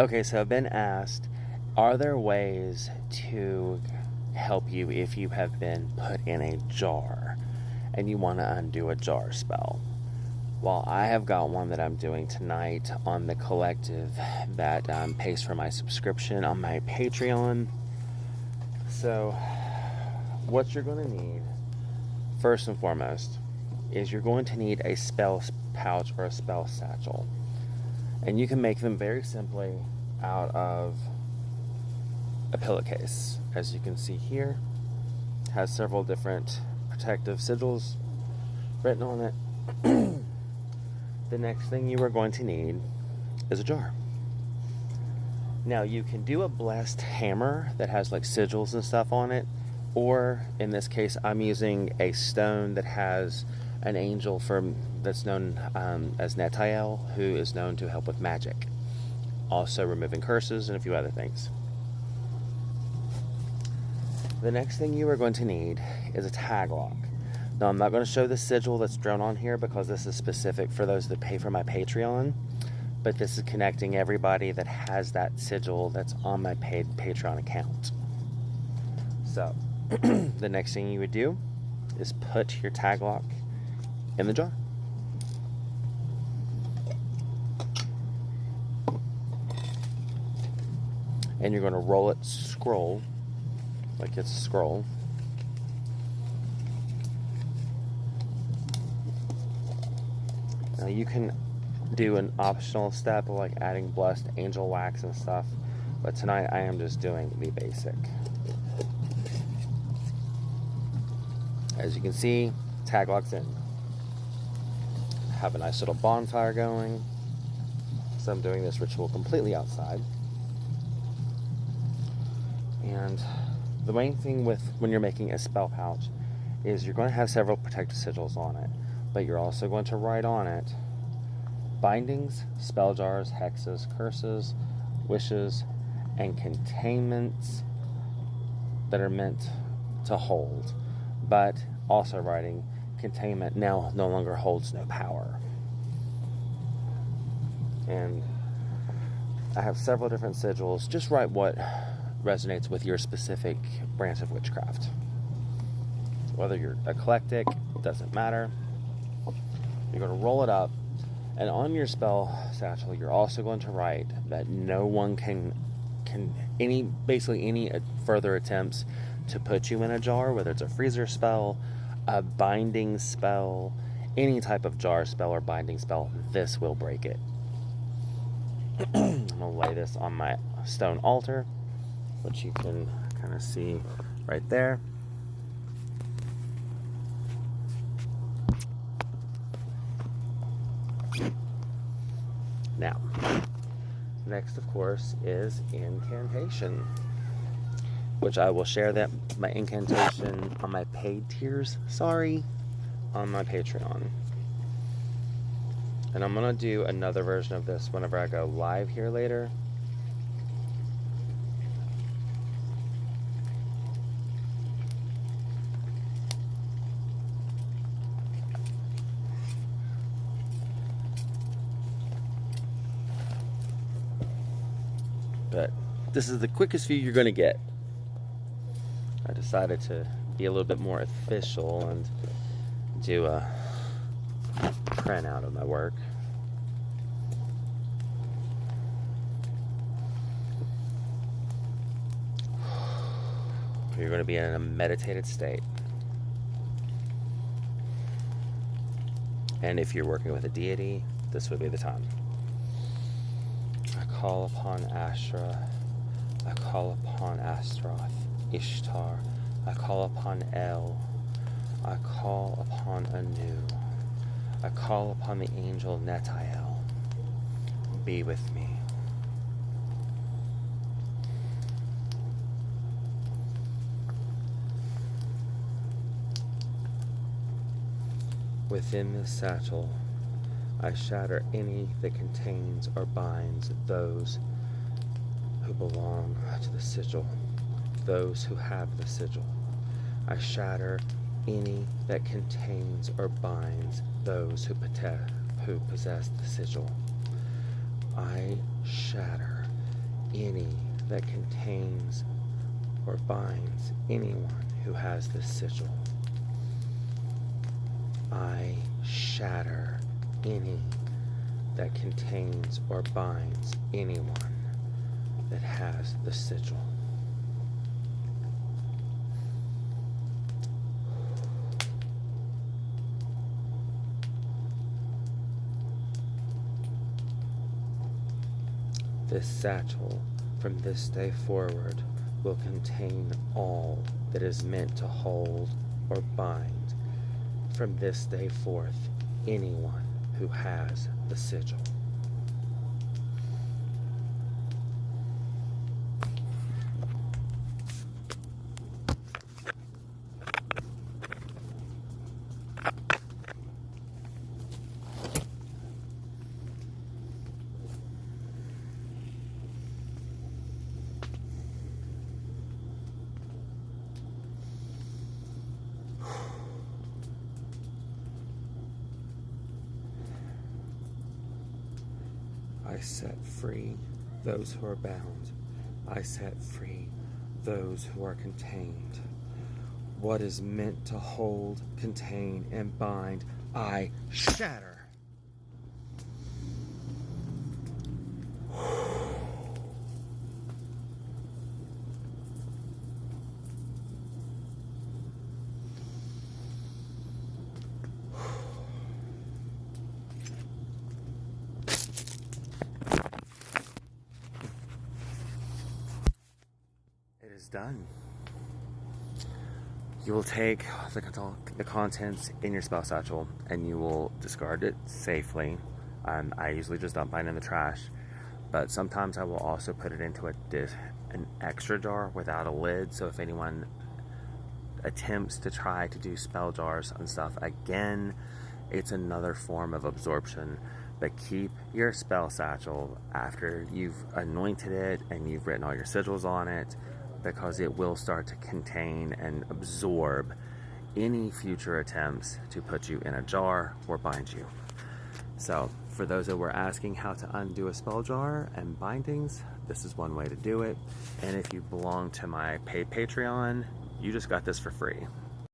Okay, so I've been asked, are there ways to help you if you have been put in a jar and you want to undo a jar spell? Well, I have got one that I'm doing tonight on the collective that pays for my subscription on my Patreon. So, what you're going to need, first and foremost, is you're going to need a spell pouch or a spell satchel. And you can make them very simply out of a pillowcase. As you can see here, it has several different protective sigils written on it. The next thing you are going to need is a jar. Now, you can do a blessed hammer that has like sigils and stuff on it, or in this case, I'm using a stone that has an angel that's known as Netael, who is known to help with magic, also removing curses and a few other things. The next thing you are going to need is a tag lock. Now, I'm not going to show the sigil that's drawn on here because this is specific for those that pay for my Patreon, but this is connecting everybody that has that sigil that's on my paid Patreon account. So, the next thing you would do is put your tag lock in the jar. And you're going to roll it scroll, like it's a scroll. Now you can do an optional step of like adding blessed angel wax and stuff, but tonight I am just doing the basic. As you can see, tag lock's in. Have a nice little bonfire going. So I'm doing this ritual completely outside. And the main thing with when you're making a spell pouch is you're going to have several protective sigils on it, but you're also going to write on it bindings, spell jars, hexes, curses, wishes, and containments that are meant to hold, but also writing containment now no longer holds no power. And I have several different sigils. Just write what resonates with your specific branch of witchcraft. Whether you're eclectic, doesn't matter. You're going to roll it up, and on your spell satchel, you're also going to write that no one can any further attempts to put you in a jar, whether it's a freezer spell, a binding spell, any type of jar spell or binding spell, this will break it. I'm going to lay this on my stone altar, which you can kind of see right there. Now, next, of course, is incantation, which I will share that my incantation on my paid tiers, on my Patreon. And I'm going to do another version of this whenever I go live here later. But this is the quickest view you're going to get. I decided to be a little bit more official and do a print out of my work. You're going to be in a meditated state. And if you're working with a deity, this would be the time. I call upon Ashra. I call upon Astaroth, Ishtar. I call upon El. I call upon Anu. I call upon the angel Netael. Be with me. Within this satchel, I shatter any that contains or binds those who belong to the sigil, those who have the sigil. I shatter any that contains or binds those who possess the sigil. I shatter any that contains or binds anyone who has this sigil. I shatter any that contains or binds anyone that has the sigil. This satchel, from this day forward, will contain all that is meant to hold or bind, from this day forth, anyone who has the sigil. I set free those who are bound. I set free those who are contained. What is meant to hold, contain, and bind, I shatter. It is done. You will take the contents in your spell satchel and you will discard it safely. I usually just dump mine in the trash, but sometimes I will also put it into an extra jar without a lid, so if anyone attempts to try to do spell jars and stuff again, it's another form of absorption. But keep your spell satchel after you've anointed it and you've written all your sigils on it, because it will start to contain and absorb any future attempts to put you in a jar or bind you. So for those that were asking how to undo a spell jar and bindings, this is one way to do it. And if you belong to my paid Patreon, you just got this for free.